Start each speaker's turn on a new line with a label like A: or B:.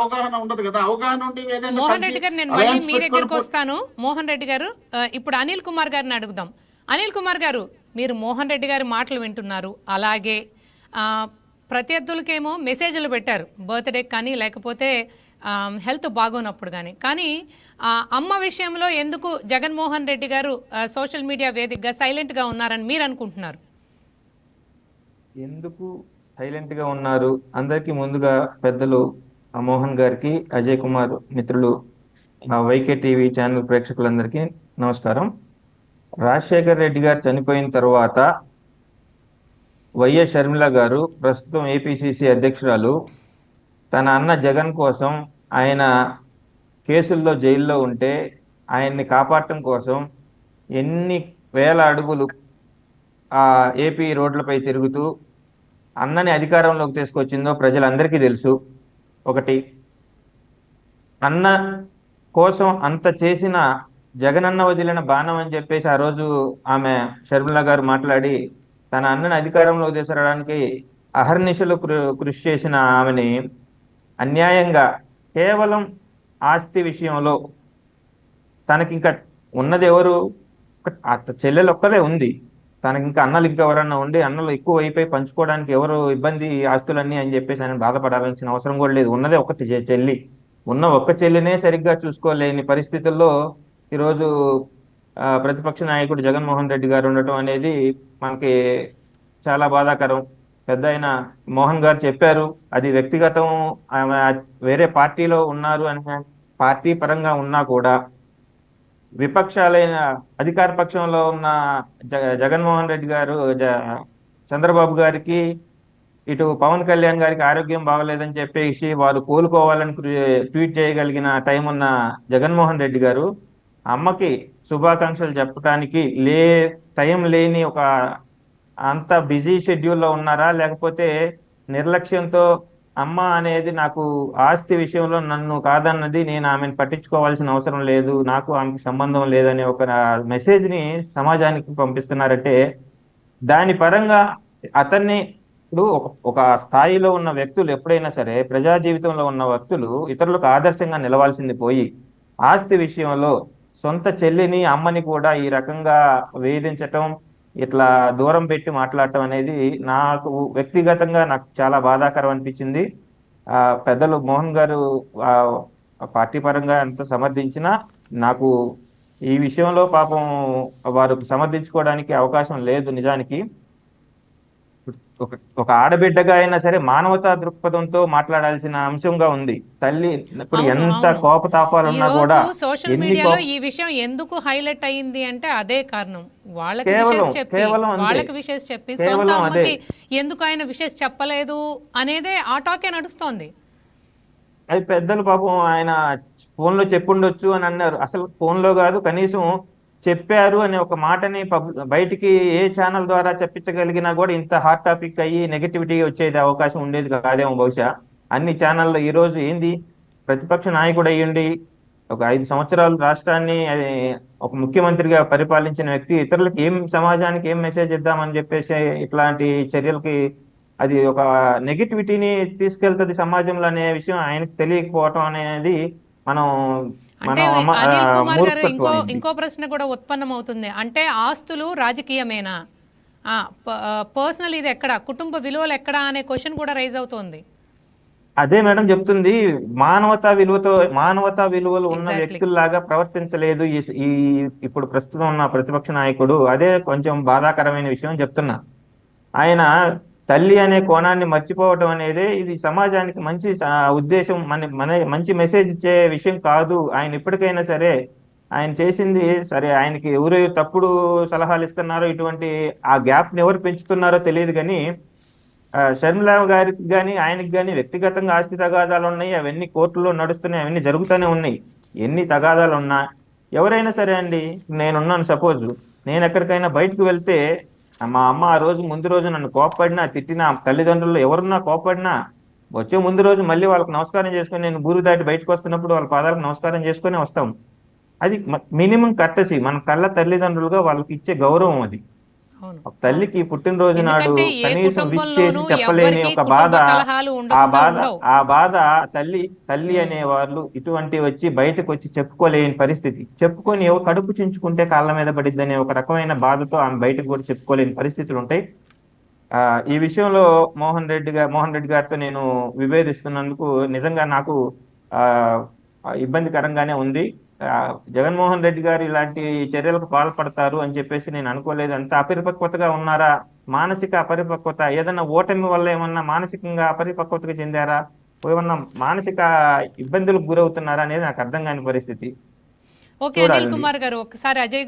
A: అవగాహన ఉండదు కదా. అవగాహన ఉండి ఏదైనా
B: మోహన్
A: కలిసి
B: రెడ్డి గారు, నేను మళ్ళీ
A: అలయన్స్
B: మీ
A: పెట్టుకొని
B: దగ్గరకు వస్తాను. మోహన్ రెడ్డి గారు, ఇప్పుడు అనిల్ కుమార్ గారిని అడుగుదాం. అనిల్ కుమార్ గారు, మీరు మోహన్ రెడ్డి గారి మాటలు వింటున్నారు. అలాగే ఆ, ప్రత్యర్థులకేమో మెసేజ్లు పెట్టారు, బర్త్డే కానీ లేకపోతే హెల్త్ బాగోనప్పుడు కానీ. కానీ అమ్మ విషయంలో ఎందుకు జగన్మోహన్ రెడ్డి గారు సోషల్ మీడియా వేదికగా సైలెంట్గా ఉన్నారని మీరు అనుకుంటున్నారు?
C: ఎందుకు సైలెంట్ గా ఉన్నారు? అందరికీ ముందుగా పెద్దలు మోహన్ గారికి, అజయ్ కుమార్ మిత్రులు, వైకే టీవీ ఛానల్ ప్రేక్షకులందరికీ నమస్కారం. రాజశేఖర్ రెడ్డి గారు చనిపోయిన తర్వాత వైఎస్ షర్మిల గారు, ప్రస్తుతం ఏపీసీసీ అధ్యక్షురాలు, తన అన్న జగన్ కోసం, ఆయన కేసుల్లో జైల్లో ఉంటే ఆయన్ని కాపాడటం కోసం ఎన్ని వేల అడుగులు ఆ ఏపీ రోడ్లపై తిరుగుతూ అన్నని అధికారంలోకి తీసుకొచ్చిందో ప్రజలందరికీ తెలుసు. ఒకటి, అన్న కోసం అంత చేసిన జగనన్న వదిలిన బాణం అని చెప్పేసి ఆ రోజు ఆమె షర్మిల గారు మాట్లాడి తన అన్నని అధికారంలోకి తీసుకురావడానికి అహర్నిశలు కృషి చేసిన ఆమెని అన్యాయంగా కేవలం ఆస్తి విషయంలో, తనకి ఇంకా ఉన్నది ఎవరు, చెల్లెలు ఒక్కదే ఉంది, తనకి ఇంకా అన్నలు ఇంకా ఎవరన్నా ఉండి అన్నలు ఎక్కువ అయిపోయి పంచుకోవడానికి ఎవరు ఇబ్బంది ఆస్తులన్నీ అని చెప్పేసి ఆయన బాధపడాల్సిన అవసరం కూడా లేదు. ఉన్నదే ఒకటి చెల్లి. ఉన్న ఒక్క చెల్లినే సరిగ్గా చూసుకోలేని పరిస్థితుల్లో ఈరోజు ప్రతిపక్ష నాయకుడు జగన్మోహన్ రెడ్డి గారు ఉండటం అనేది మనకి చాలా బాధాకరం. పెద్ద ఆయన మోహన్ గారు చెప్పారు, అది వ్యక్తిగతం, ఆమె వేరే పార్టీలో ఉన్నారు అని. పార్టీ పరంగా ఉన్నా కూడా విపక్షాలైన అధికార పక్షంలో ఉన్న జగన్మోహన్ రెడ్డి గారు, చంద్రబాబు గారికి, ఇటు పవన్ కళ్యాణ్ గారికి ఆరోగ్యం బాగలేదని చెప్పేసి వారు కోలుకోవాలని ట్వీట్ చేయగలిగిన టైం ఉన్న జగన్మోహన్ రెడ్డి గారు అమ్మకి శుభాకాంక్షలు చెప్పడానికి టైం లేని ఒక అంత బిజీ షెడ్యూల్లో ఉన్నారా, లేకపోతే నిర్లక్ష్యంతో అమ్మ అనేది నాకు ఆస్తి విషయంలో నన్ను కాదన్నది, నేను ఆమెను పట్టించుకోవాల్సిన అవసరం లేదు, నాకు ఆమెకి సంబంధం లేదనే ఒక మెసేజ్ని సమాజానికి పంపిస్తున్నారంటే దాని పరంగా అతన్ని ఇప్పుడు ఒక స్థాయిలో ఉన్న వ్యక్తులు ఎప్పుడైనా సరే, ప్రజా జీవితంలో ఉన్న వ్యక్తులు ఇతరులకు ఆదర్శంగా నిలవాల్సింది పోయి ఆస్తి విషయంలో సొంత చెల్లిని, అమ్మని కూడా ఈ రకంగా వేధించటం, ఇట్లా దూరం పెట్టి మాట్లాడటం అనేది నాకు వ్యక్తిగతంగా నాకు చాలా బాధాకరం అనిపించింది. పెద్దలు మోహన్ గారు పార్టీ పరంగా ఎంత సమర్థించినా నాకు ఈ విషయంలో పాపం వారు సమర్థించుకోవడానికి అవకాశం లేదు. నిజానికి ఒక ఒక ఆడబిడ్డగా అయినా సరే మానవతా దృక్పథంతో మాట్లాడాల్సిన అంశంగా ఉంది. తల్లి ఇప్పుడు ఎంత కోపతాపాలున్నా కూడా,
B: సోషల్ మీడియాలో ఈ విషయం ఎందుకు హైలైట్ అయ్యింది అంటే అదే కారణం. వాళ్ళకి విషయం చెప్పి సొంత అమ్మకి ఎందుకు ఆయన విషయం చెప్పలేదు అనేదే ఆ టాకే నడుస్తోంది.
C: అది పెద్దలు పాపం ఆయన ఫోన్లో చెప్పుండొచ్చు అని అన్నారు. అసలు ఫోన్లో కాదు, కనీసం చెప్పారు అనే ఒక మాటని బయటికి ఏ ఛానల్ ద్వారా చెప్పించగలిగినా కూడా ఇంత హాట్ టాపిక్ అయ్యి నెగటివిటీ వచ్చేది అవకాశం ఉండేది కాదేమో బహుశా. అన్ని ఛానల్లో ఈరోజు ఏంది, ప్రతిపక్ష నాయకుడు అయ్యుండి ఒక 5 సంవత్సరాలు రాష్ట్రాన్ని ఒక ముఖ్యమంత్రిగా పరిపాలించిన వ్యక్తి ఇతరులకు సమాజానికి ఏం మెసేజ్ ఇద్దామని చెప్పేసి ఇట్లాంటి చర్యలకి అది ఒక నెగటివిటీని తీసుకెళ్తుంది సమాజంలో అనే విషయం ఆయనకు తెలియకపోవటం అనేది మనం
B: అంటే అనిల్ కుమార్ గారు, ఇంకో ప్రశ్న కూడా ఉత్పన్నమవుతుంది. అంటే ఆస్తులు రాజకీయమేనా, పర్సనల్ ఇది ఎక్కడ, కుటుంబ విలువలు ఎక్కడ అనే క్వశ్చన్ కూడా రైజ్ అవుతోంది.
C: అదే మేడం చెప్తుంది, మానవతా విలువలు ఉన్న వ్యక్తుల్లాగా ప్రవర్తించలేదు ఈ ఇప్పుడు ప్రస్తుతం ఉన్న ప్రతిపక్ష నాయకుడు. అదే కొంచెం బాధాకరమైన విషయం చెప్తున్నా. ఆయన తల్లి అనే కోణాన్ని మర్చిపోవటం అనేది ఇది సమాజానికి మంచి ఉద్దేశం, మంచి మెసేజ్ ఇచ్చే విషయం కాదు. ఆయన ఇప్పటికైనా సరే ఆయన చేసింది సరే, ఆయనకి ఎవరు తప్పుడు సలహాలు ఇస్తున్నారో, ఇటువంటి ఆ గ్యాప్ని ఎవరు పెంచుతున్నారో తెలియదు, కానీ షర్మిల గారికి కానీ ఆయనకి కానీ వ్యక్తిగతంగా ఆస్తి తగాదాలు ఉన్నాయి. అవన్నీ కోర్టులో నడుస్తున్నాయి, అవన్నీ జరుగుతూనే ఉన్నాయి. ఎన్ని తగాదాలు ఉన్నా ఎవరైనా సరే అండి, నేనున్నాను, సపోజ్ నేను ఎక్కడికైనా బయటకు వెళ్తే మా అమ్మ ఆ రోజు ముందు రోజు నన్ను కోపపడినా, తిట్టినా, తల్లిదండ్రులు ఎవరున్నా కోపపడినా వచ్చే ముందు రోజు మళ్ళీ వాళ్ళకి నమస్కారం చేసుకుని, నేను బూరు దాటి బయటకు వస్తున్నప్పుడు వాళ్ళ పాదాలకు నమస్కారం చేసుకుని వస్తాం. అది మినిమం కర్టసీ, మన కళ్ళ తల్లిదండ్రులుగా వాళ్ళకి ఇచ్చే గౌరవం అది.
B: అవును.
C: ఒక తల్లికి పుట్టినరోజు నాడు
B: ఎందుకంటే ఏ
C: కనీసం విష్ చేసి
B: కుటుంబంలోనూ
C: చెప్పలేని
B: ఎవ్వరికీ
C: ఒక
B: కుటుంబ
C: బాధ,
B: కలహాలు
C: ఆ
B: ఉండకుండా
C: బాధ
B: ఉండవు.
C: ఆ బాధ తల్లి అనే వాళ్ళు ఇటువంటి వచ్చి బయటకు వచ్చి చెప్పుకోలేని పరిస్థితి. చెప్పుకొని కడుపు చించుకుంటే కాళ్ళ మీద పడిద్దనే ఒక రకమైన బాధతో ఆమె బయటకు కూడా చెప్పుకోలేని పరిస్థితులు ఉంటాయి. ఈ విషయంలో మోహన్ రెడ్డి గారితో నేను విభేదిస్తున్నందుకు నిజంగా నాకు ఆ ఇబ్బందికరంగానే ఉంది. ఆ, జగన్మోహన్ రెడ్డి గారు ఇలాంటి చర్యలకు పాల్పడతారు అని చెప్పేసి నేను అనుకోలేదు. అంత అపరిపక్వతగా ఉన్నారా? మానసిక అపరిపక్వత, ఏదన్నా ఓటమి వల్ల ఏమన్నా మానసికంగా అపరిపక్వతకు చెందారా? ఏమన్నా మానసిక ఇబ్బందులకు గురవుతున్నారా అనేది నాకు అర్థం కాని పరిస్థితి.
B: ఓకే, అనిల్
C: చూడాలి.
B: కుమార్ గారు, ఒకసారి అజయ్